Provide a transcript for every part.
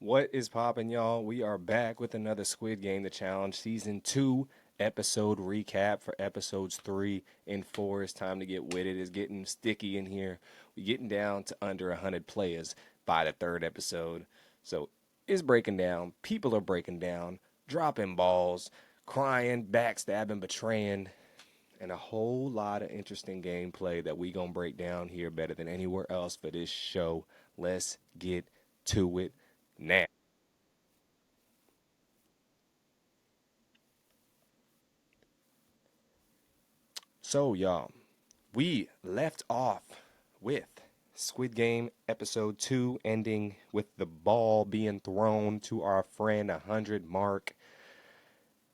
What is poppin', y'all? We are back with another Squid Game, the challenge, season 2 episode recap for episodes 3 and 4. It's time to get with it. It's getting sticky in here. We're getting down to under 100 players by the third episode. So it's breaking down. People are breaking down, dropping balls, crying, backstabbing, betraying, and a whole lot of interesting gameplay that we gonna break down here better than anywhere else for this show. Let's get to it now. So, y'all, we left off with Squid Game episode 2 ending with the ball being thrown to our friend 100 Mark.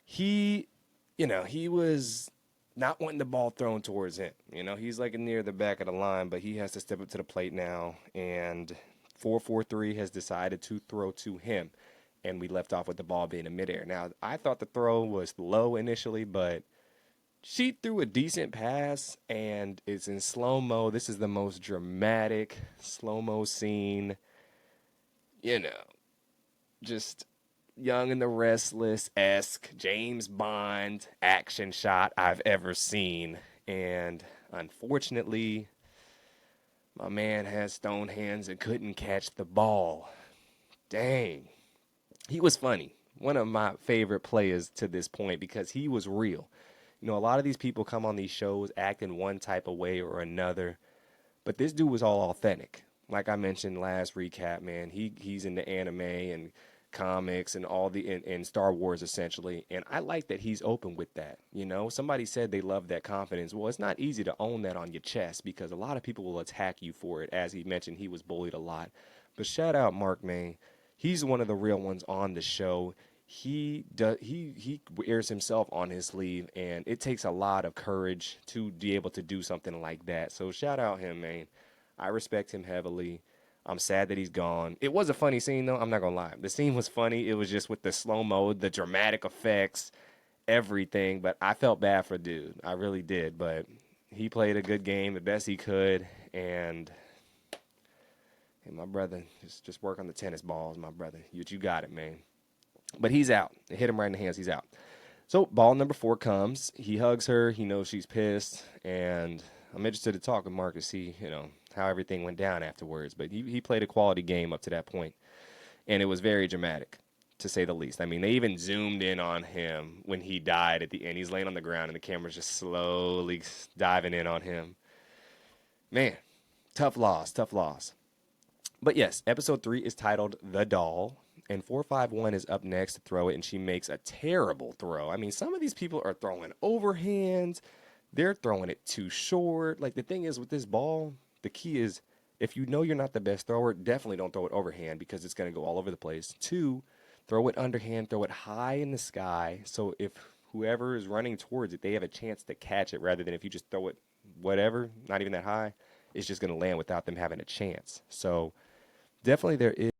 He, he was not wanting the ball thrown towards him. He's like near the back of the line, but he has to step up to the plate now. And 443 has decided to throw to him. And we left off with the ball being in midair. Now, I thought the throw was low initially, but she threw a decent pass and it's in slow mo. This is the most dramatic slow mo scene, you know, just Young and the Restless esque James Bond action shot I've ever seen. And unfortunately, my man has stone hands and couldn't catch the ball. Dang. He was funny. One of my favorite players to this point because he was real. A lot of these people come on these shows acting one type of way or another, but this dude was all authentic. Like I mentioned last recap, man, he's into anime and comics and all and Star Wars essentially, and I like that he's open with that. Somebody said they love that confidence. Well, it's not easy to own that on your chest because a lot of people will attack you for it. As he mentioned, he was bullied a lot, but shout out Mark, man. He's one of the real ones on the show. He wears himself on his sleeve, and it takes a lot of courage to be able to do something like that. So shout out him, man. I respect him heavily. I'm sad that he's gone. It was a funny scene though. I'm not gonna lie. The scene was funny. It was just with the slow mo, the dramatic effects, everything. But I felt bad for dude. I really did. But he played a good game, the best he could, and hey, my brother, just work on the tennis balls, my brother. You got it, man. But he's out. It hit him right in the hands. He's out. So ball number 4 comes. He hugs her. He knows she's pissed, and I'm interested to talk with Mark to see, how everything went down afterwards. But he played a quality game up to that point, and it was very dramatic, to say the least. I mean, they even zoomed in on him when he died at the end. He's laying on the ground, and the camera's just slowly diving in on him. Man, tough loss, tough loss. But yes, episode 3 is titled The Doll, and 451 is up next to throw it, and she makes a terrible throw. I mean, some of these people are throwing overhands, they're throwing it too short. Like, the thing is, with this ball, the key is if you know you're not the best thrower, definitely don't throw it overhand because it's going to go all over the place. 2, throw it underhand, throw it high in the sky, so if whoever is running towards it, they have a chance to catch it rather than if you just throw it whatever, not even that high, it's just going to land without them having a chance. So, definitely there is.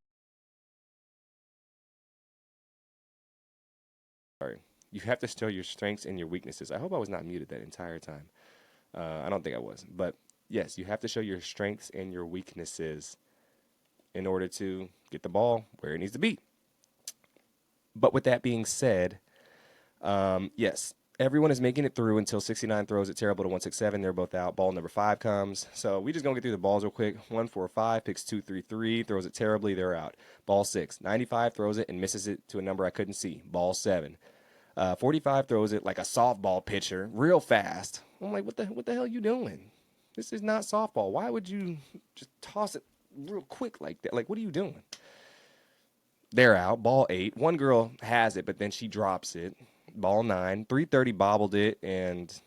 Sorry. You have to show your strengths and your weaknesses. I hope I was not muted that entire time. I don't think I was. But yes, you have to show your strengths and your weaknesses in order to get the ball where it needs to be. But with that being said, yes, everyone is making it through until 69 throws it terrible to 167. They're both out. Ball number 5 comes. So we just gonna get through the balls real quick. 145 picks 233, throws it terribly. They're out. Ball 6, 95 throws it and misses it to a number I couldn't see. Ball 7. 45 throws it like a softball pitcher, real fast. I'm like, what the hell are you doing? This is not softball. Why would you just toss it real quick like that? Like, what are you doing? They're out. Ball 8. One girl has it, but then she drops it. Ball 9. 330 bobbled it and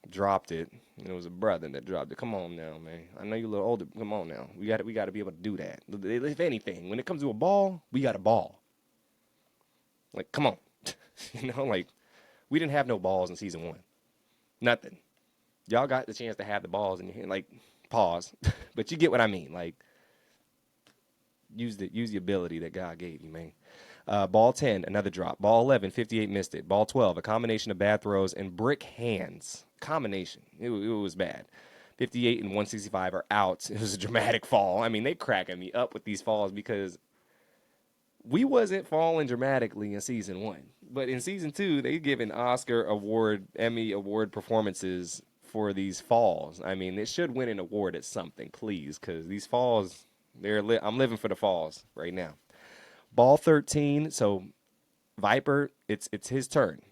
dropped it. And it was a brother that dropped it. Come on now, man. I know you're a little older. Come on now. We got to be able to do that. If anything, when it comes to a ball, we got a ball. Like, come on. Like, we didn't have no balls in season 1. Nothing. Y'all got the chance to have the balls in your hand. Like, pause. But you get what I mean. Like, use the ability that God gave you, man. Ball 10, another drop. Ball 11, 58 missed it. Ball 12, a combination of bad throws and brick hands. Combination. It was bad. 58 and 165 are out. It was a dramatic fall. I mean, they cracking me up with these falls because We wasn't falling dramatically in season one, but in season two, they given Oscar award, Emmy award performances for these falls. I mean, it should win an award at something, please, because these falls, I'm living for the falls right now. Ball 13. So Viper, it's his turn,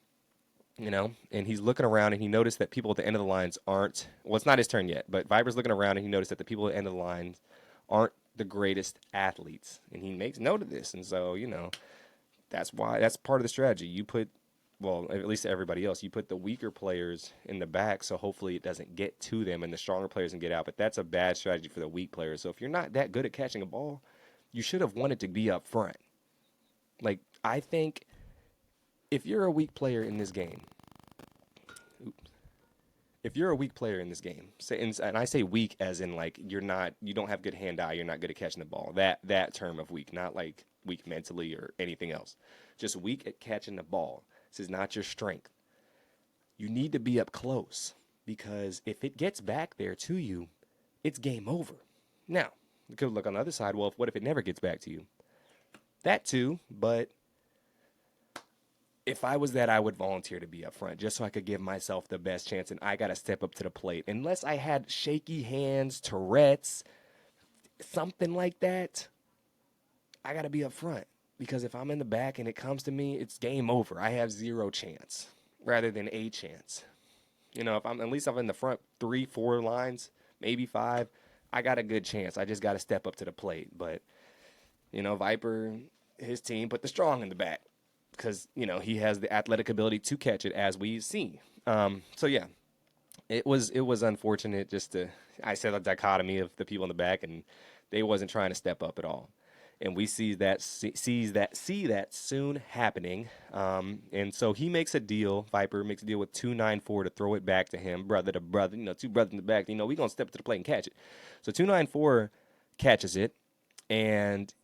and he's looking around and he noticed that people at the end of the lines aren't. Well, it's not his turn yet, but Viper's looking around and he noticed that the people at the end of the lines aren't the greatest athletes, and he makes note of this, and so that's part of the strategy. You put, well, at least to everybody else, you put the weaker players in the back, so hopefully it doesn't get to them and the stronger players can get out. But that's a bad strategy for the weak players. So if you're not that good at catching a ball, you should have wanted to be up front. Like, I think if you're a weak player in this game, if you're a weak player in this game, say, and I say weak as in like you don't have good hand-eye, you're not good at catching the ball. That term of weak, not like weak mentally or anything else. Just weak at catching the ball. This is not your strength. You need to be up close because if it gets back there to you, it's game over. Now, you could look on the other side. Well, what if it never gets back to you? That too, but if I was that, I would volunteer to be up front just so I could give myself the best chance, and I got to step up to the plate. Unless I had shaky hands, Tourette's, something like that, I got to be up front. Because if I'm in the back and it comes to me, it's game over. I have zero chance rather than a chance. If I'm at least I'm in the front 3, 4 lines, maybe 5, I got a good chance. I just got to step up to the plate. But, Viper, his team put the strong in the back because he has the athletic ability to catch it, as we see. So yeah, it was unfortunate. I said a dichotomy of the people in the back, and they wasn't trying to step up at all. And we see that soon happening. And so he makes a deal. Viper makes a deal with 294 to throw it back to him, brother to brother. Two brothers in the back. We gonna step to the plate and catch it. So 294 catches it, and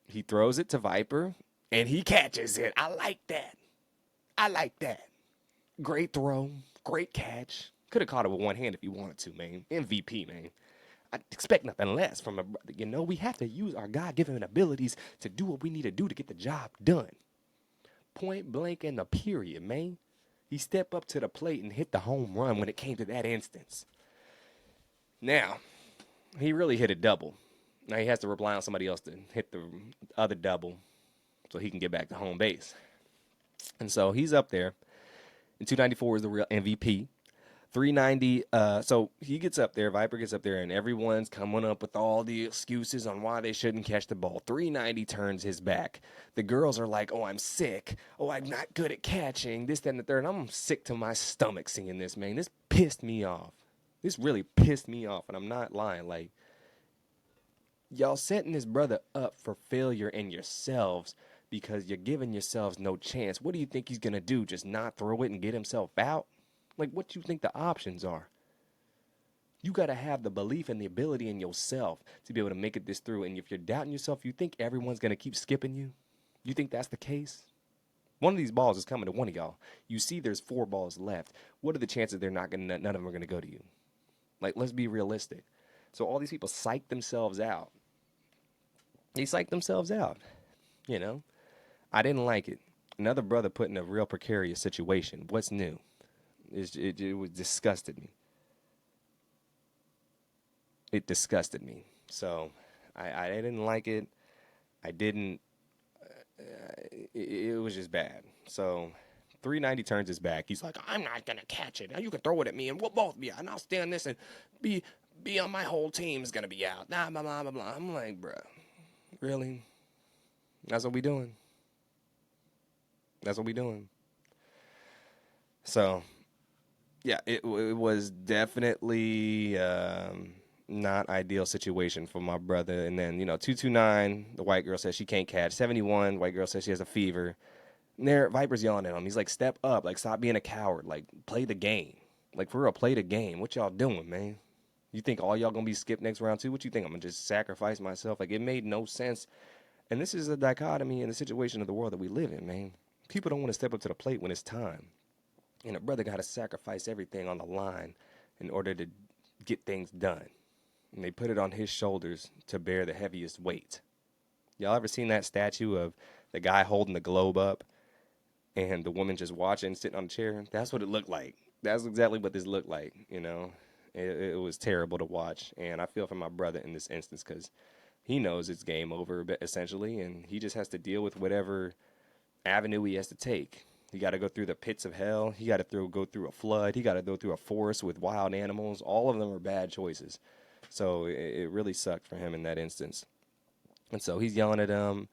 he throws it to Viper, and he catches it. I like that. I like that. Great throw. Great catch. Could have caught it with one hand if he wanted to, man. MVP, man. I expect nothing less from a brother. We have to use our God-given abilities to do what we need to do to get the job done. Point blank in the period, man. He stepped up to the plate and hit the home run when it came to that instance. Now, he really hit a double. Now he has to rely on somebody else to hit the other double so he can get back to home base. And so he's up there. And 294 is the real MVP. 390, so he gets up there, Viper gets up there, and everyone's coming up with all the excuses on why they shouldn't catch the ball. 390 turns his back. The girls are like, oh, I'm sick. Oh, I'm not good at catching. This, that, and the third. I'm sick to my stomach seeing this, man. This pissed me off. This really pissed me off, and I'm not lying. Like, y'all setting this brother up for failure in yourselves because you're giving yourselves no chance. What do you think he's going to do? Just not throw it and get himself out? Like, what do you think the options are? You got to have the belief and the ability in yourself to be able to make it this through. And if you're doubting yourself, you think everyone's going to keep skipping you? You think that's the case? One of these balls is coming to one of y'all. You see there's 4 balls left. What are the chances none of them are going to go to you? Like, let's be realistic. So all these people psych themselves out. They psych themselves out. I didn't like it. Another brother put in a real precarious situation. What's new? It was disgusted me. It disgusted me. So I didn't like it. I didn't. It was just bad. So 390 turns his back. He's like, I'm not gonna catch it. Now you can throw it at me, and we'll both be out. And I'll stand this and be on my whole team's gonna be out. Blah blah blah blah blah. I'm like, bruh, really? That's what we doing? That's what we doing? So. Yeah, it was definitely not ideal situation for my brother. And then 229, the white girl says she can't catch. 71, white girl says she has a fever. And there, Viper's yelling at him. He's like, step up, like stop being a coward, like play the game, like for real, play the game. What y'all doing, man? You think all y'all gonna be skipped next round too? What you think? I'm gonna just sacrifice myself? Like it made no sense. And this is a dichotomy in the situation of the world that we live in, man. People don't want to step up to the plate when it's time. And a brother got to sacrifice everything on the line in order to get things done. And they put it on his shoulders to bear the heaviest weight. Y'all ever seen that statue of the guy holding the globe up and the woman just watching, sitting on the chair? That's what it looked like. That's exactly what this looked like. It was terrible to watch, and I feel for my brother in this instance because he knows it's game over essentially, and he just has to deal with whatever avenue he has to take. He got to go through the pits of hell. He got to go through a flood. He got to go through a forest with wild animals. All of them are bad choices. So it really sucked for him in that instance. And so he's yelling at him.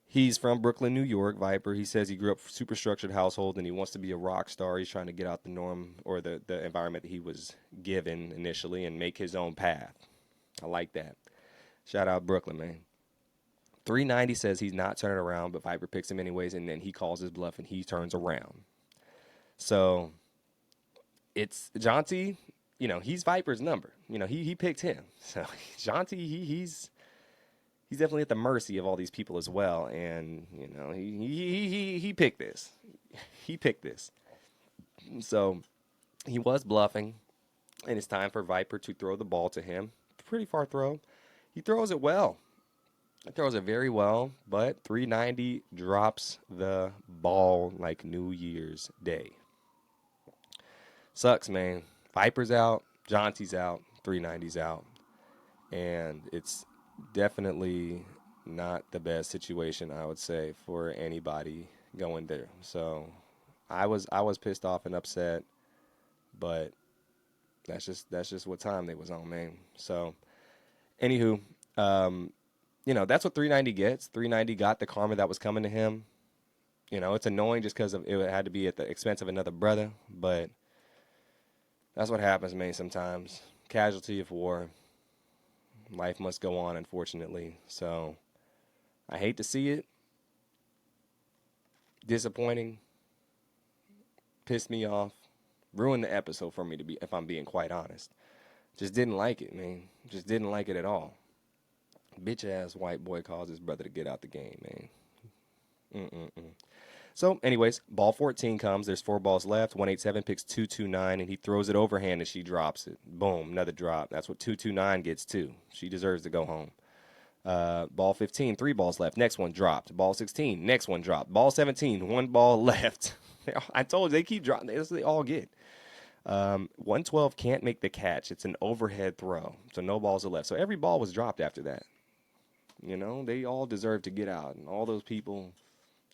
He's from Brooklyn, New York, Viper. He says he grew up super structured household and he wants to be a rock star. He's trying to get out the norm or the environment that he was given initially and make his own path. I like that. Shout out Brooklyn, man. 390 says he's not turning around, but Viper picks him anyways, and then he calls his bluff and he turns around. So it's Jonty, he's Viper's number. He picked him. So Jonty, he's definitely at the mercy of all these people as well. And he picked this. He picked this. So he was bluffing, and it's time for Viper to throw the ball to him. Pretty far throw. He throws it well. He throws it very well, but 390 drops the ball like New Year's Day. Sucks, man. Viper's out, Jonty's out, 390's out. And it's definitely not the best situation, I would say, for anybody going there. So I was pissed off and upset, but that's just what time they was on, man. So anywho, that's what 390 gets. 390 got the karma that was coming to him. It's annoying just because it had to be at the expense of another brother, but that's what happens, man, sometimes. Casualty of war. Life must go on, unfortunately. So I hate to see it. Disappointing. Pissed me off. Ruined the episode for me, if I'm being quite honest. Just didn't like it, man. Just didn't like it at all. Bitch ass white boy calls his brother to get out the game, man. So, anyways, ball 14 comes. There's 4 balls left. 187 picks 229, and he throws it overhand, and she drops it. Boom, another drop. That's what 229 gets too. She deserves to go home. Ball 15, 3 balls left. Next one dropped. Ball 16, next one dropped. Ball 17, 1 ball left. I told you, they keep dropping. That's what they all get. 112 can't make the catch. It's an overhead throw, so no balls are left. So every ball was dropped after that. They all deserve to get out, and all those people,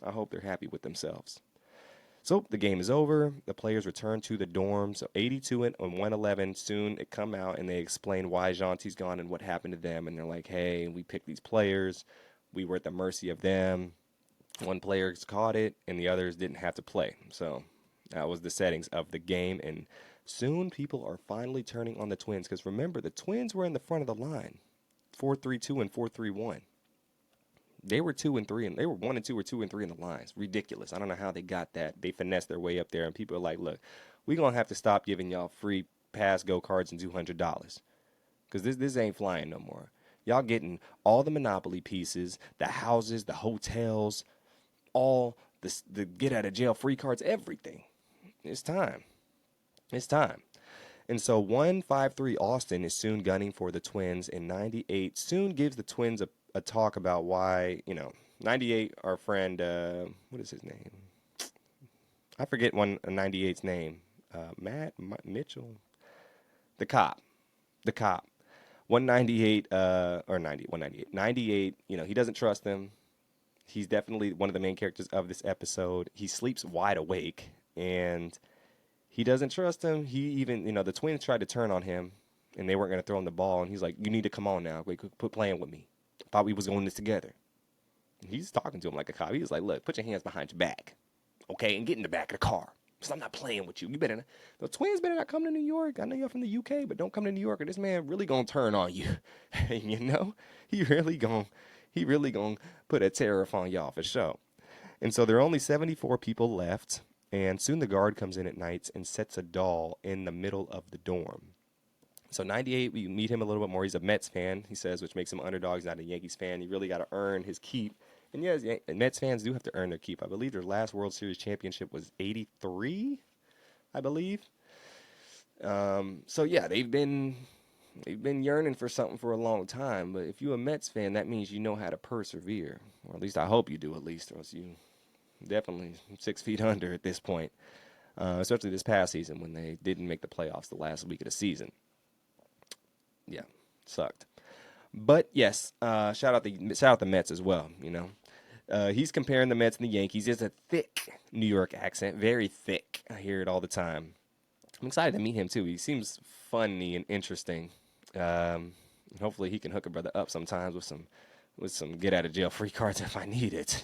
I hope they're happy with themselves. So the game is over. The players return to the dorms. So 82 and 111 soon it come out, and they explain why Jonty's gone and what happened to them. And they're like, hey, we picked these players. We were at the mercy of them. One player caught it, and the others didn't have to play. So that was the settings of the game. And soon people are finally turning on the Twins. Because remember, the Twins were in the front of the line. 4-3-2 and 4-3-1. They were 2 and 3, and they were 1 and 2 or 2 and 3 in the lines. Ridiculous. I don't know how they got that. They finessed their way up there, and people are like, look, we're going to have to stop giving y'all free pass go cards and $200 because this ain't flying no more. Y'all getting all the Monopoly pieces, the houses, the hotels, all the get out of jail free cards, everything. It's time. It's time. And so 153 Austin is soon gunning for the Twins, and 98 soon gives the Twins a talk about why, 98, our friend, what is his name? I forget 98's name. Matt Mitchell? The cop. 198, or 90, 198. 98, he doesn't trust them. He's definitely one of the main characters of this episode. He sleeps wide awake, and he doesn't trust him. He even, the Twins tried to turn on him, and they weren't going to throw him the ball. And he's like, you need to come on now. Quit playing with me. Thought we was going this together. And he's talking to him like a cop. He was like, look, put your hands behind your back, okay, and get in the back of the car. Because I'm not playing with you. The Twins better not come to New York. I know you're from the UK, but don't come to New York, or this man really going to turn on you. He really going to put a tariff on y'all for sure. And so there are only 74 people left. And soon the guard comes in at night and sets a doll in the middle of the dorm. So 98, we meet him a little bit more. He's a Mets fan, he says, which makes him underdog. He's not a Yankees fan. He really got to earn his keep. And yes, Mets fans do have to earn their keep. I believe their last World Series championship was 83, I believe. So yeah, they've been they've been yearning for something for a long time. But if you're a Mets fan, that means you know how to persevere, or at least I hope you do. At least, or else you definitely 6 feet under at this point. Especially this past season when they didn't make the playoffs the last week of the season. Yeah, sucked. But yes, shout out the Mets as well. He's comparing the Mets and the Yankees. It's a thick New York accent, very thick. I hear it all the time. I'm excited to meet him too. He seems funny and interesting. Hopefully, he can hook a brother up sometimes with some get out of jail free cards if I need it.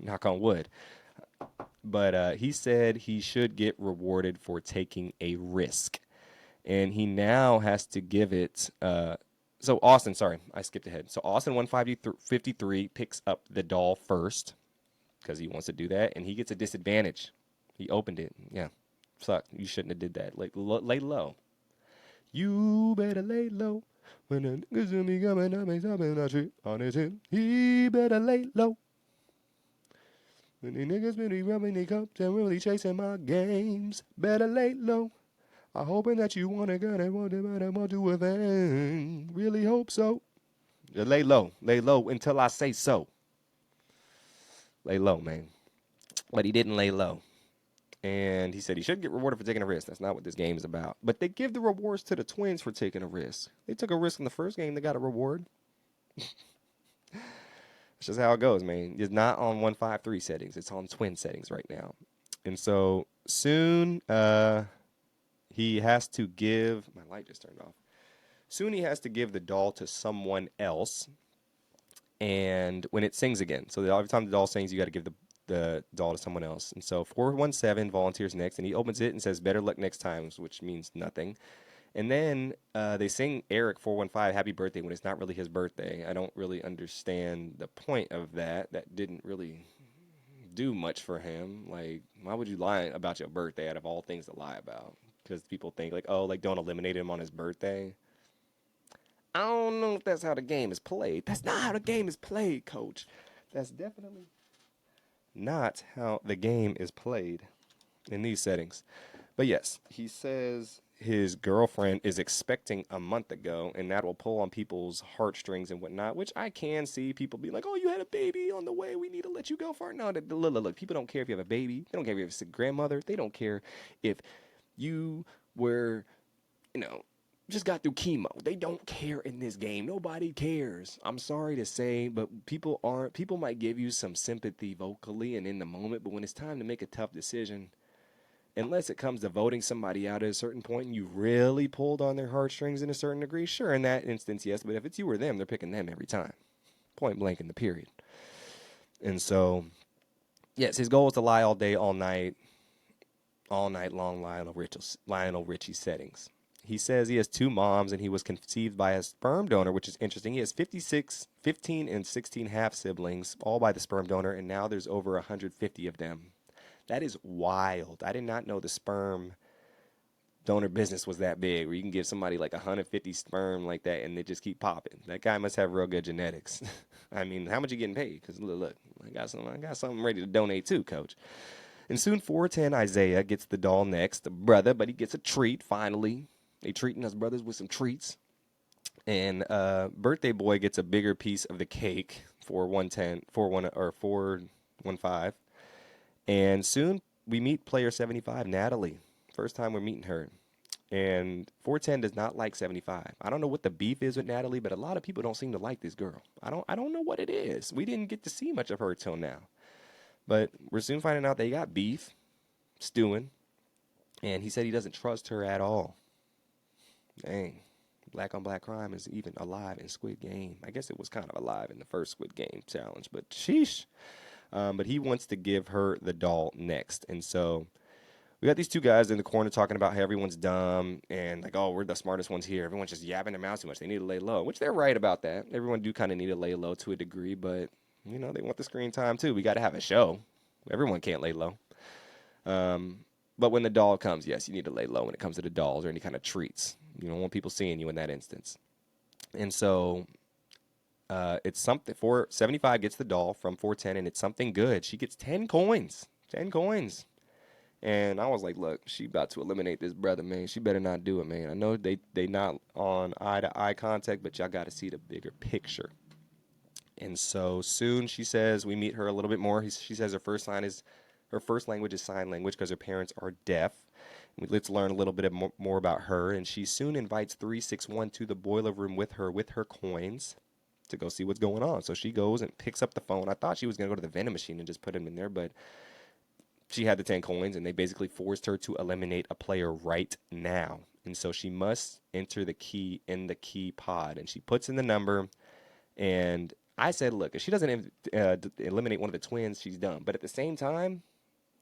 Knock on wood. But he said he should get rewarded for taking a risk, and he now has to give it. So Austin, sorry, I skipped ahead. So Austin 153 picks up the doll first because he wants to do that, and he gets a disadvantage. He opened it. Yeah, sucked. You shouldn't have did that. Lay low. You better lay low. When the niggas in me coming up and stopping that shit on his head, he better lay low. When the niggas been rubbing their cups and really chasing my games, better lay low. I hoping that you want to go and want to a thing. Really hope so. Just lay low until I say so. Lay low, man. But he didn't lay low. And he said he should get rewarded for taking a risk. That's not what this game is about. But they give the rewards to the Twins for taking a risk. They took a risk in the first game. They got a reward. That's just how it goes, man. It's not on 153 settings. It's on Twin settings right now. And so soon he has to give. My light just turned off. Soon he has to give the doll to someone else. And when it sings again. So every time the doll sings, you got to give the doll to someone else. And so 417 volunteers next, and he opens it and says, better luck next time, which means nothing. And then they sing Eric 415 happy birthday when it's not really his birthday. I don't really understand the point of that. That didn't really do much for him. Like, why would you lie about your birthday out of all things to lie about? Because people think, like, oh, like, don't eliminate him on his birthday. I don't know if that's how the game is played. That's not how the game is played, coach. That's definitely not how the game is played in these settings. But yes, he says his girlfriend is expecting a month ago, and that will pull on people's heartstrings and whatnot, which I can see people be like, oh, you had a baby on the way. We need to let you go for it. No, look, people don't care if you have a baby. They don't care if you're a grandmother. They don't care if you were, just got through chemo. They don't care in this game. Nobody cares. I'm sorry to say, but people might give you some sympathy vocally and in the moment, but when it's time to make a tough decision, unless it comes to voting somebody out at a certain point and you really pulled on their heartstrings in a certain degree, sure, in that instance, yes, but if it's you or them, they're picking them every time. Point blank in the period. And so, yes, his goal is to lie all day, all night long, Lionel Richie settings. He says he has two moms and he was conceived by a sperm donor, which is interesting. He has 15 and 16 half siblings, all by the sperm donor, and now there's over 150 of them. That is wild. I did not know the sperm donor business was that big, where you can give somebody like 150 sperm like that and they just keep popping. That guy must have real good genetics. I mean, how much you getting paid? Because look, I got something ready to donate too, coach. And soon 410 Isaiah gets the doll next, the brother, but he gets a treat finally. They treating us brothers with some treats. And birthday boy gets a bigger piece of the cake for 415. And soon we meet player 75, Natalie. First time we're meeting her. And 410 does not like 75. I don't know what the beef is with Natalie, but a lot of people don't seem to like this girl. I don't know what it is. We didn't get to see much of her till now. But we're soon finding out they got beef, stewing. And he said he doesn't trust her at all. Dang. Black on black crime is even alive in Squid Game. I guess it was kind of alive in the first Squid Game challenge, but sheesh. But he wants to give her the doll next. And so we got these two guys in the corner talking about how everyone's dumb and like, oh, we're the smartest ones here. Everyone's just yapping their mouths too much. They need to lay low, which they're right about that. Everyone do kind of need to lay low to a degree, but, they want the screen time too. We got to have a show. Everyone can't lay low. But when the doll comes, yes, you need to lay low when it comes to the dolls or any kind of treats. You don't want people seeing you in that instance. And so it's something. 475 gets the doll from 410, and it's something good. She gets 10 coins. 10 coins. And I was like, look, she about to eliminate this brother, man. She better not do it, man. I know they not on eye to eye contact, but y'all got to see the bigger picture. And so soon she says we meet her a little bit more. She says her first language is sign language because her parents are deaf. Let's learn a little bit more about her. And she soon invites 361 to the boiler room with her coins to go see what's going on. So she goes and picks up the phone. I thought she was going to go to the vending machine and just put them in there, but she had the 10 coins, and they basically forced her to eliminate a player right now. And so she must enter the key in the key pod. And she puts in the number, and I said, look, if she doesn't eliminate one of the twins, she's done. But at the same time,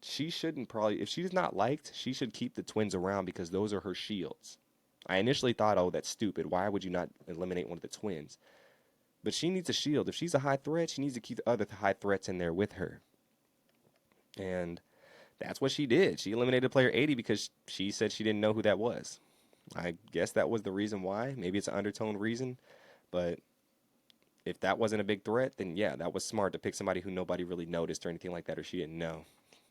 she shouldn't probably, if she's not liked, she should keep the twins around because those are her shields. I initially thought, oh, that's stupid. Why would you not eliminate one of the twins? But she needs a shield. If she's a high threat, she needs to keep the other high threats in there with her. And that's what she did. She eliminated player 80 because she said she didn't know who that was. I guess that was the reason why. Maybe it's an undertone reason. But if that wasn't a big threat, then yeah, that was smart to pick somebody who nobody really noticed or anything like that, or she didn't know.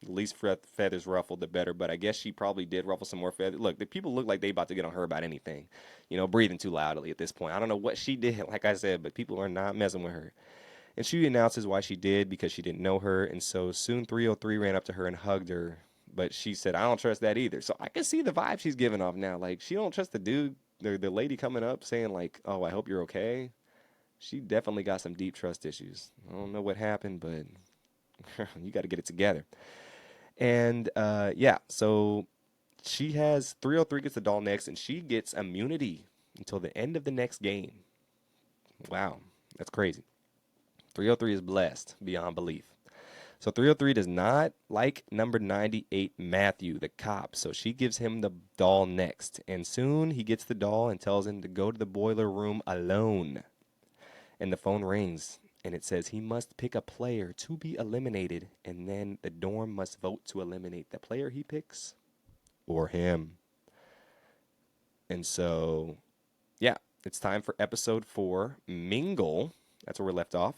The least feathers ruffled, the better. But I guess she probably did ruffle some more feathers. Look, the people look like they about to get on her about anything. You know, breathing too loudly at this point. I don't know what she did, like I said, but people are not messing with her. And she announces why she did because she didn't know her. And so soon 303 ran up to her and hugged her. But she said, I don't trust that either. So I can see the vibe she's giving off now. Like, she don't trust the dude, the lady coming up saying, like, oh, I hope you're okay. She definitely got some deep trust issues. I don't know what happened, but you got to get it together. And yeah, so she has 303 gets the doll next, and she gets immunity until the end of the next game. Wow, that's crazy. 303 is blessed beyond belief. So 303 does not like number 98, Matthew, the cop. So she gives him the doll next. And soon he gets the doll and tells him to go to the boiler room alone. And the phone rings. And it says he must pick a player to be eliminated. And then the dorm must vote to eliminate the player he picks or him. And so, yeah, it's time for episode 4, Mingle. That's where we're left off.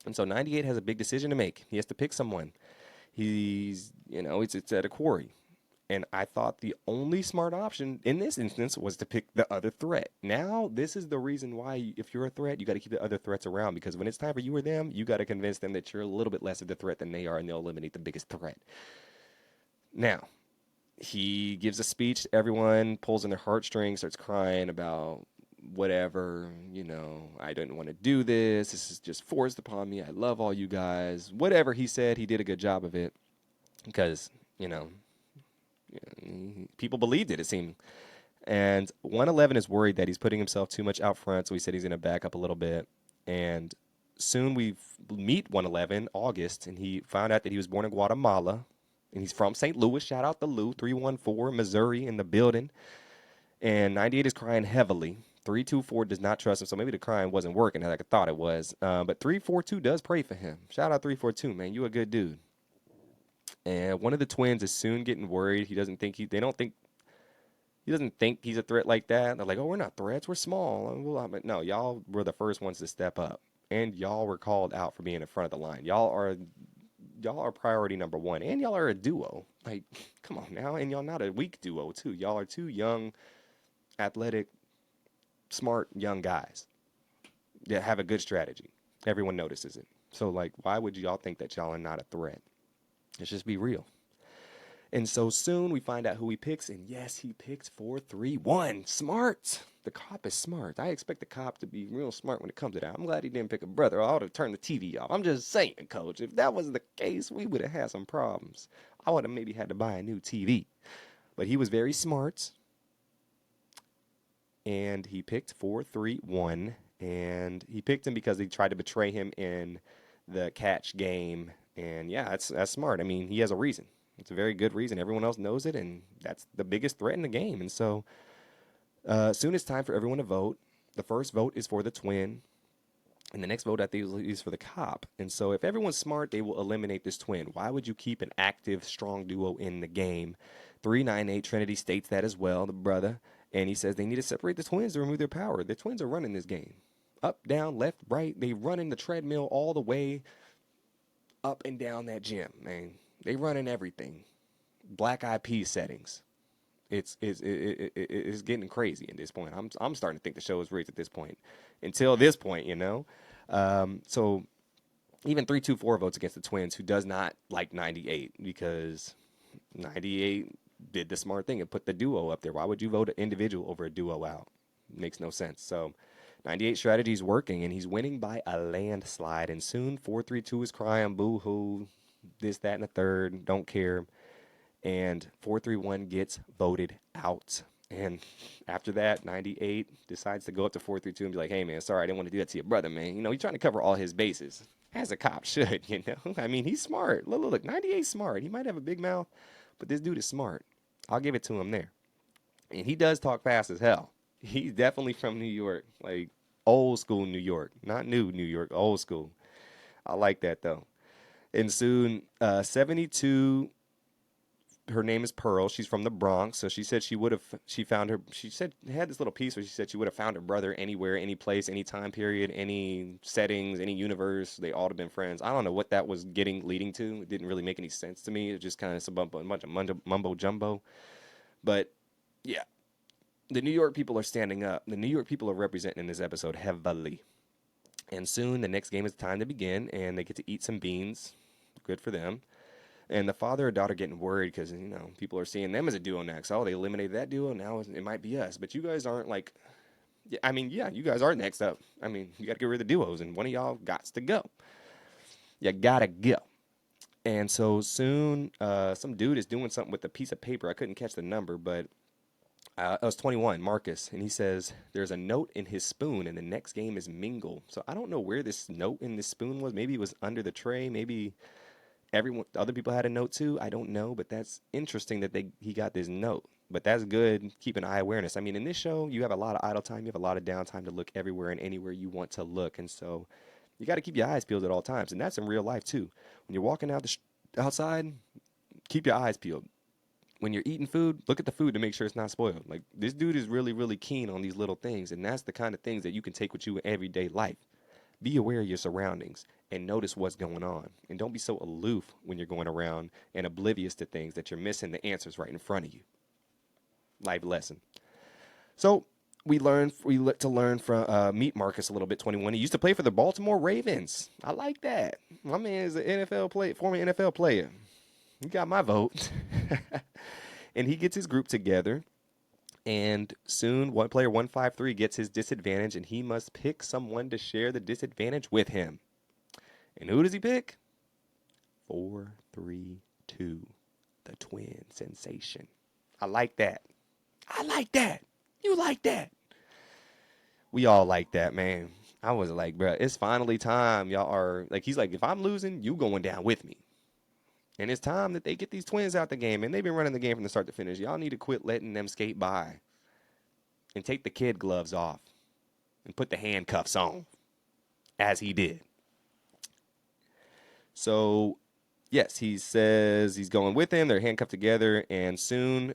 And so 98 has a big decision to make. He has to pick someone. It's at a quarry. And I thought the only smart option in this instance was to pick the other threat. Now, this is the reason why, if you're a threat, you got to keep the other threats around. Because when it's time for you or them, you got to convince them that you're a little bit less of the threat than they are, and they'll eliminate the biggest threat. Now, he gives a speech to everyone, pulls in their heartstrings, starts crying about whatever, I didn't want to do this. This is just forced upon me. I love all you guys. Whatever he said, he did a good job of it because, people believed it seemed. And 111 is worried that he's putting himself too much out front, so he said he's going to back up a little bit. And soon we meet 111, August, and he found out that he was born in Guatemala, and he's from St. Louis. Shout out to Lou, 314, Missouri, in the building. And 98 is crying heavily. 324 does not trust him, so maybe the crying wasn't working like I thought it was. But 342 does pray for him. Shout out 342, man. You a good dude. And one of the twins is soon getting worried. He doesn't think he doesn't think he's a threat like that. They're like, oh, we're not threats. We're small. But no, y'all were the first ones to step up. And y'all were called out for being in front of the line. Y'all are priority number one. And y'all are a duo. Like, come on now. And y'all not a weak duo, too. Y'all are two young, athletic, smart, young guys that have a good strategy. Everyone notices it. So, like, why would y'all think that y'all are not a threat? Let's just be real. And so soon we find out who he picks, and yes, he picks 431. Smart. The cop is smart. I expect the cop to be real smart when it comes to that. I'm glad he didn't pick a brother. I ought to turn the TV off. I'm just saying, Coach. If that was the case, we would have had some problems. I would have maybe had to buy a new TV. But he was very smart, and he picked 431. And he picked him because he tried to betray him in the catch game. And yeah, that's smart. I mean, he has a reason. It's a very good reason. Everyone else knows it, and that's the biggest threat in the game. And so soon it's time for everyone to vote. The first vote is for the twin, and the next vote, I think, is for the cop. And so if everyone's smart, they will eliminate this twin. Why would you keep an active, strong duo in the game? 398 Trinity states that as well, the brother. And he says they need to separate the twins to remove their power. The twins are running this game. Up, down, left, right. They running the treadmill all the way up and down that gym, man. They running everything. Black Eyed Peas settings. It's getting crazy at this point. I'm starting to think the show is rigged at this point. Until this point, you know. So even 324 votes against the Twins, who does not like 98 because 98 did the smart thing and put the duo up there. Why would you vote an individual over a duo out? Makes no sense. So 98 strategy is working, and he's winning by a landslide. And soon 432 is crying, boo hoo, this, that, and the third, don't care. And 431 gets voted out. And after that, 98 decides to go up to 432 and be like, hey, man, sorry, I didn't want to do that to your brother, man. You know, he's trying to cover all his bases, as a cop should, you know? I mean, he's smart. Look, 98's smart. He might have a big mouth, but this dude is smart. I'll give it to him there. And he does talk fast as hell. He's definitely from New York, like old school New York, not new New York, old school. I like that, though. And soon, 72, her name is Pearl. She's from the Bronx, so she said she found her. She said had this little piece where she said she would have found her brother anywhere, any place, any time period, any settings, any universe. They all have been friends. I don't know what that was leading to. It didn't really make any sense to me. It was just kind of a bunch of mumbo jumbo. But yeah, the New York people are standing up. The New York people are representing in this episode heavily. And soon the next game is time to begin, and they get to eat some beans. Good for them. And the father and daughter getting worried because, you know, people are seeing them as a duo next. Oh, they eliminated that duo. Now it might be us. But you guys aren't like, yeah, I mean, yeah, you guys are next up. I mean, you got to get rid of the duos, and one of y'all got to go. You got to go. And so soon, some dude is doing something with a piece of paper. I couldn't catch the number, but it was 21, Marcus. And he says, there's a note in his spoon, and the next game is Mingle. So I don't know where this note in this spoon was. Maybe it was under the tray. Maybe other people had a note too. I don't know, but that's interesting that he got this note. But that's good, keeping eye awareness. I mean, in this show, you have a lot of idle time. You have a lot of downtime to look everywhere and anywhere you want to look. And so you got to keep your eyes peeled at all times. And that's in real life too. When you're walking outside, keep your eyes peeled. When you're eating food, look at the food to make sure it's not spoiled. Like, this dude is really, really keen on these little things. And that's the kind of things that you can take with you in everyday life. Be aware of your surroundings and notice what's going on. And don't be so aloof when you're going around and oblivious to things that you're missing the answers right in front of you. Life lesson. So we look to learn from meet Marcus a little bit. 21. He used to play for the Baltimore Ravens. I like that. My man is an former NFL player. He got my vote. And he gets his group together. And soon, one player 153 gets his disadvantage, and he must pick someone to share the disadvantage with him. And who does he pick? 432, the twin sensation. I like that. I like that. You like that. We all like that, man. I was like, bro, it's finally time. Y'all are like, he's like, if I'm losing, you going down with me. And it's time that they get these twins out the game. And they've been running the game from the start to finish. Y'all need to quit letting them skate by. And take the kid gloves off. And put the handcuffs on. As he did. So, yes, he says he's going with him. They're handcuffed together. And soon,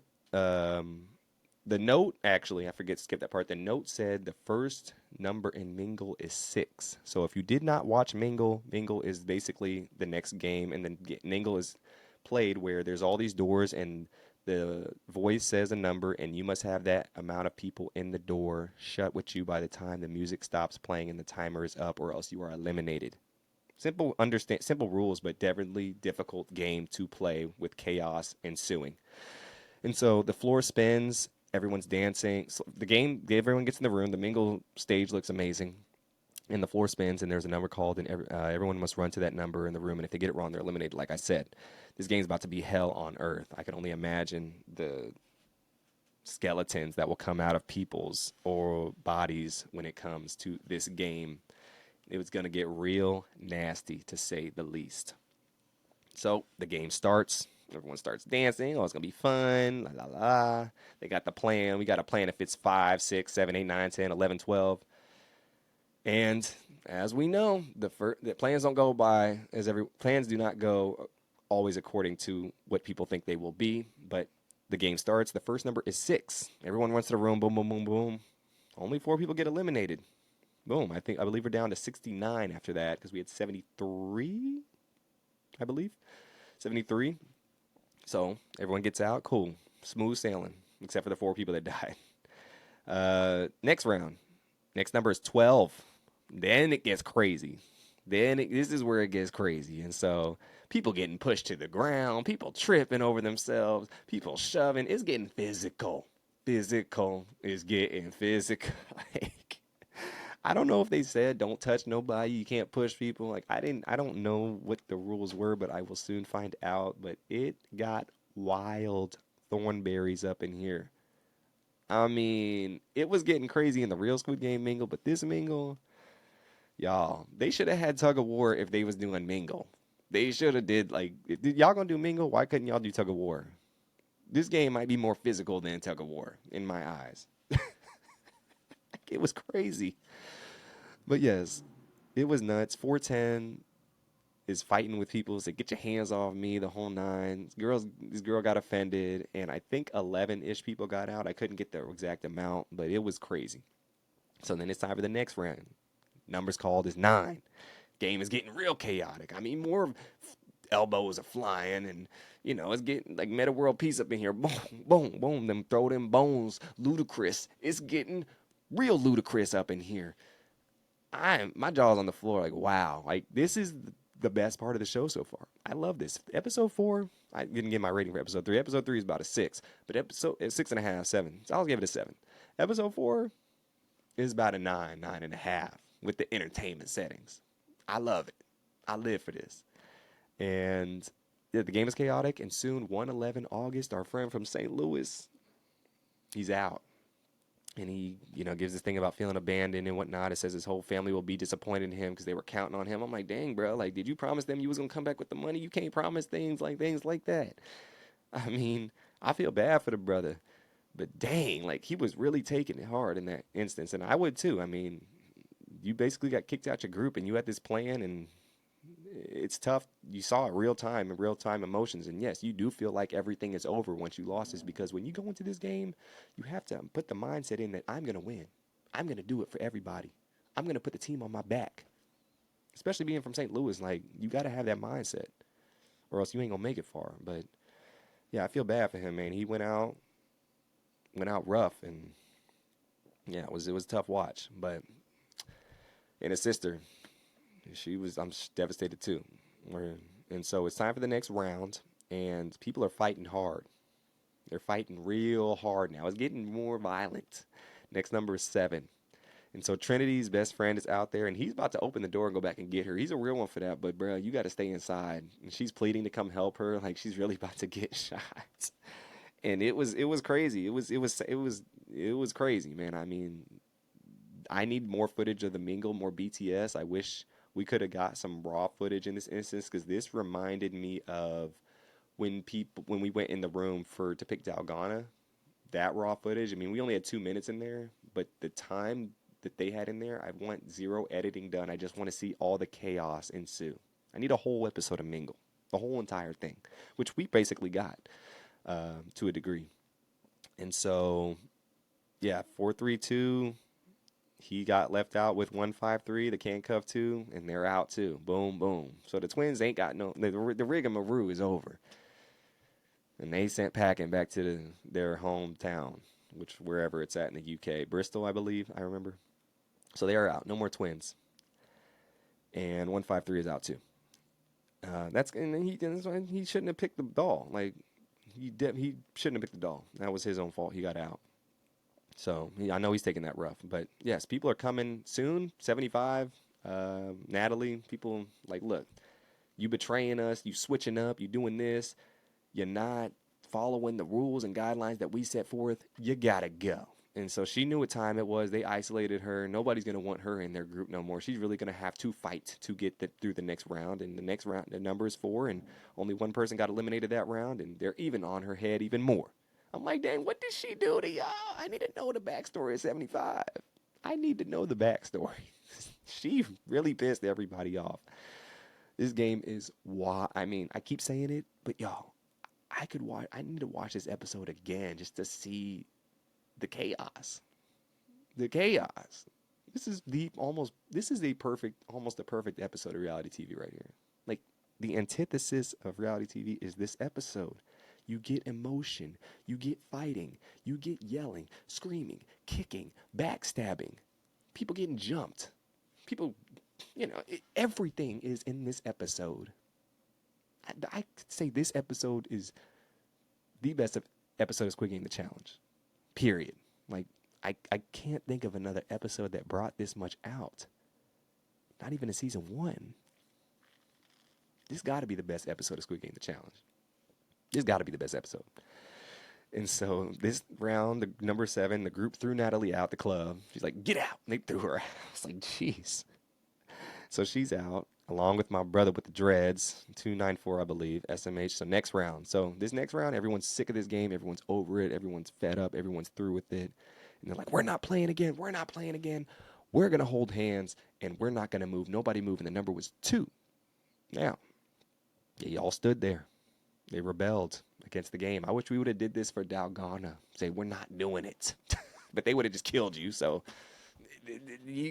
the note, actually, I forget to skip that part. The note said the first number in Mingle is 6. So if you did not watch Mingle, Mingle is basically the next game. And then Mingle is played where there's all these doors and the voice says a number and you must have that amount of people in the door shut with you by the time the music stops playing and the timer is up, or else you are eliminated. Simple rules, but definitely difficult game to play with chaos ensuing. And so the floor spins, everyone's dancing. So everyone gets in the room. The Mingle stage looks amazing. And the floor spins, and there's a number called, and everyone must run to that number in the room. And if they get it wrong, they're eliminated. Like I said, this game's about to be hell on earth. I can only imagine the skeletons that will come out of people's or bodies when it comes to this game. It was going to get real nasty, to say the least. So the game starts. Everyone starts dancing. Oh, it's going to be fun. La, la, la. They got the plan. We got a plan if it's 5, 6, 7, 8, 9, 10, 11, 12. And as we know, the plans don't go by plans do not go always according to what people think they will be. But the game starts. The first number is 6. Everyone runs to the room. Boom, boom, boom, boom. Only 4 people get eliminated. Boom. I believe we're down to 69 after that because we had 73, I believe. 73. So everyone gets out. Cool. Smooth sailing, except for the 4 people that died. Next round. Next number is 12. Then it gets crazy. This is where it gets crazy. And so people getting pushed to the ground, people tripping over themselves, people shoving. It's getting physical. Physical is getting physical. Like, I don't know if they said don't touch nobody, you can't push people. Like I don't know what the rules were, but I will soon find out. But it got wild thornberries up in here. I mean, it was getting crazy in the real Squid Game mingle, but this mingle, y'all, they should have had tug of war if they was doing mingle. They should have did like, did y'all gonna do mingle? Why couldn't y'all do tug of war? This game might be more physical than tug of war in my eyes. It was crazy, but yes, it was nuts. 410 is fighting with people. It's like, get your hands off me, the whole nine. This girl got offended, and I think 11-ish people got out. I couldn't get the exact amount, but it was crazy. So then it's time for the next round. Numbers called is 9. Game is getting real chaotic. I mean, more elbows are flying, and it's getting like meta world peace up in here. Boom, boom, boom. Them throw them bones. Ludicrous. It's getting real ludicrous up in here. My jaw's on the floor. Like, wow. Like, this is the best part of the show so far. I love this. Episode 4. I didn't get my rating for episode 3. Episode 3 is about a 6, but episode 6.5, 7. So I'll give it a 7. Episode 4 is about a 9, 9.5 with the entertainment settings. I love it. I live for this. And yeah, the game is chaotic. And soon, 1/11 August, our friend from St. Louis, he's out. And he, gives this thing about feeling abandoned and whatnot. It says his whole family will be disappointed in him because they were counting on him. I'm like, dang, bro. Like, did you promise them you was gonna come back with the money? You can't promise things like that. I mean, I feel bad for the brother, but dang, like he was really taking it hard in that instance, and I would too. I mean, you basically got kicked out your group, and you had this plan, and it's tough. You saw it real time and real time emotions. And yes, you do feel like everything is over once you lost this because when you go into this game, you have to put the mindset in that I'm going to win. I'm going to do it for everybody. I'm going to put the team on my back. Especially being from St. Louis, like you got to have that mindset or else you ain't going to make it far. But yeah, I feel bad for him, man. He went out rough and yeah, it was a tough watch, but and his sister, I'm devastated too. And so it's time for the next round, and people are fighting hard. They're fighting real hard now. It's getting more violent. Next number is 7. And so Trinity's best friend is out there, and he's about to open the door and go back and get her. He's a real one for that, but bro, you got to stay inside. And she's pleading to come help her, like she's really about to get shot. And it was crazy. It was crazy, man. I mean, I need more footage of the mingle, more BTS. I wish we could have got some raw footage in this instance because this reminded me of when we went in the room to pick Dalgona. That raw footage. I mean, we only had 2 minutes in there, but the time that they had in there, I want zero editing done. I just want to see all the chaos ensue. I need a whole episode of Mingle, the whole entire thing, which we basically got to a degree. And so, yeah, 4-3-2. He got left out with 1-5-3, the handcuff 2, and they're out too. Boom, boom. So the twins ain't got no. The rigmarole is over, and they sent packing back to their hometown, which wherever it's at in the UK, Bristol, I believe. I remember. So they are out. No more twins. And 1-5-3 is out too. He shouldn't have picked the doll. Like he shouldn't have picked the doll. That was his own fault. He got out. So I know he's taking that rough, but yes, people are coming soon. 75, Natalie. People like, look, you betraying us. You switching up. You doing this. You're not following the rules and guidelines that we set forth. You gotta go. And so she knew what time it was. They isolated her. Nobody's gonna want her in their group no more. She's really gonna have to fight to get through the next round. And the next round, the number is 4, and only one person got eliminated that round, and they're even on her head even more. I'm like, dang, what did she do to y'all? I need to know the backstory of 75. I need to know the backstory. She really pissed everybody off. This game is wild. I mean, I keep saying it, but y'all, I need to watch this episode again just to see the chaos. The chaos. This is almost a perfect episode of reality TV right here. Like the antithesis of reality TV is this episode. you get emotion, you get fighting, you get yelling, screaming, kicking, backstabbing, people getting jumped, people, everything is in this episode. I could say this episode is the best episode of Squid Game: The Challenge. Period. Like, I can't think of another episode that brought this much out. Not even in season 1. This got to be the best episode of Squid Game: The Challenge. This got to be the best episode. And so this round, the number 7, the group threw Natalie out the club. She's like, get out. And they threw her out. I was like, jeez. So she's out, along with my brother with the dreads, 294, I believe, SMH. So next round. So this next round, everyone's sick of this game. Everyone's over it. Everyone's fed up. Everyone's through with it. And they're like, we're not playing again. We're not playing again. We're going to hold hands, and we're not going to move. Nobody move. And the number was 2. Now, they all stood there. They rebelled against the game. I wish we would have did this for Dalgona. Say, we're not doing it. But they would have just killed you. So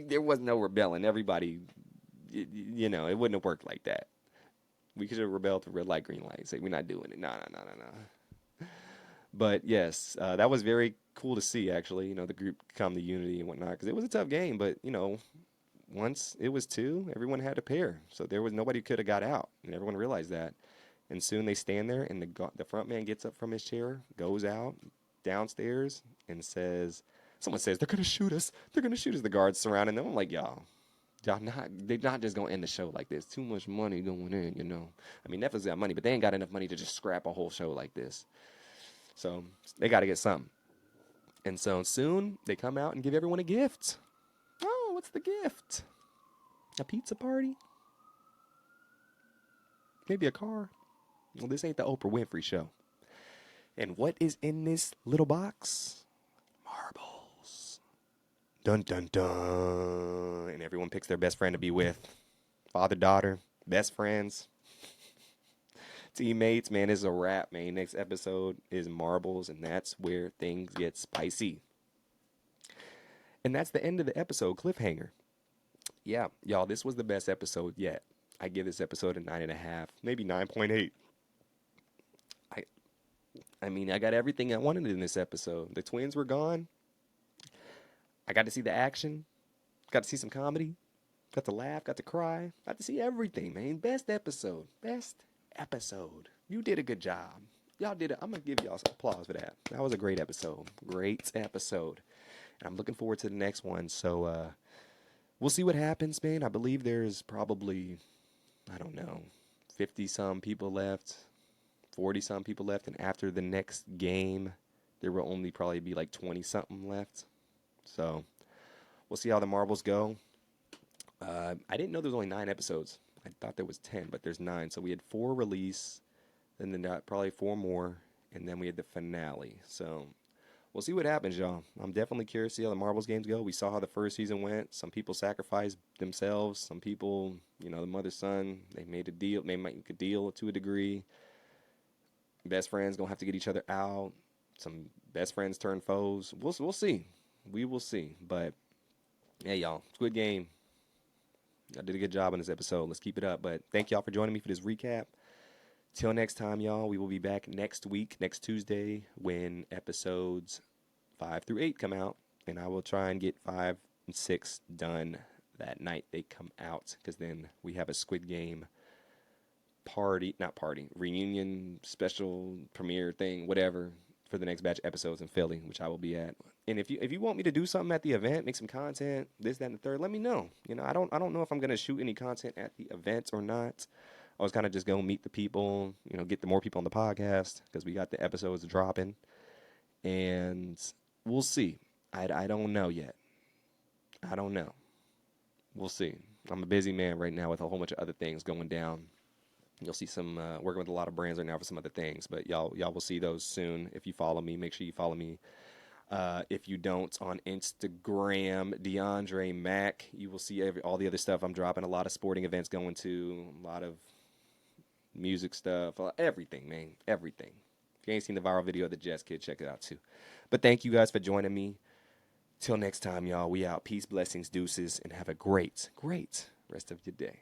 there was no rebelling. Everybody, it wouldn't have worked like that. We could have rebelled to red light, green light. Say, we're not doing it. No. But yes, that was very cool to see, actually. The group come to unity and whatnot. Because it was a tough game. But, once it was 2, everyone had a pair. So there was nobody could have got out. And everyone realized that. And soon they stand there, and the front man gets up from his chair, goes out downstairs, and someone says, they're going to shoot us. They're going to shoot us. The guards surrounding them. I'm like, they're not just going to end the show like this. Too much money going in, I mean, Netflix got money, but they ain't got enough money to just scrap a whole show like this. So they got to get something. And so soon they come out and give everyone a gift. Oh, what's the gift? A pizza party? Maybe a car? Well, this ain't the Oprah Winfrey Show. And what is in this little box? Marbles. Dun, dun, dun. And everyone picks their best friend to be with. Father, daughter, best friends, teammates. Man, this is a wrap, man. Next episode is marbles, and that's where things get spicy. And that's the end of the episode. Cliffhanger. Yeah, y'all, this was the best episode yet. I give this episode a 9.5, maybe 9.8. I mean, I got everything I wanted in this episode. The twins were gone. I got to see the action. Got to see some comedy. Got to laugh. Got to cry. Got to see everything, man. Best episode. Best episode. You did a good job. Y'all did it. I'm going to give y'all some applause for that. That was a great episode. Great episode. And I'm looking forward to the next one. So, we'll see what happens, man. I believe there's probably, 50-some people left. 40-some people left, and after the next game, there will only probably be like 20-something left. So, we'll see how the marbles go. I didn't know there was only 9 episodes. I thought there was 10, but there's 9. So, we had 4 release, and then probably 4 more, and then we had the finale. So, we'll see what happens, y'all. I'm definitely curious to see how the marbles games go. We saw how the first season went. Some people sacrificed themselves. Some people, the mother-son, they made a deal. They make a deal to a degree. Best friends gonna have to get each other out. Some best friends turn foes. We'll see. We will see. But yeah, y'all, Squid Game. I did a good job on this episode. Let's keep it up. But thank y'all for joining me for this recap. Till next time, y'all. We will be back next week, next Tuesday, when episodes 5 through 8 come out, and I will try and get 5 and 6 done that night they come out, because then we have a Squid Game reunion, special premiere thing, whatever, for the next batch of episodes in Philly, which I will be at. And if you want me to do something at the event, make some content, this, that, and the third, let me know. I don't know if I'm gonna shoot any content at the events or not. I was kind of just gonna meet the people, get the more people on the podcast, because we got the episodes dropping, and we'll see. I don't know yet. I don't know. We'll see. I'm a busy man right now with a whole bunch of other things going down. You'll see some working with a lot of brands right now for some other things, but y'all will see those soon. If you follow me, make sure you follow me. If you don't, on Instagram, dandremac, you will see all the other stuff I'm dropping. A lot of sporting events going to, a lot of music stuff, everything, man, everything. If you ain't seen the viral video of the Jets kid, check it out too. But thank you guys for joining me. Till next time, y'all, we out. Peace, blessings, deuces, and have a great, great rest of your day.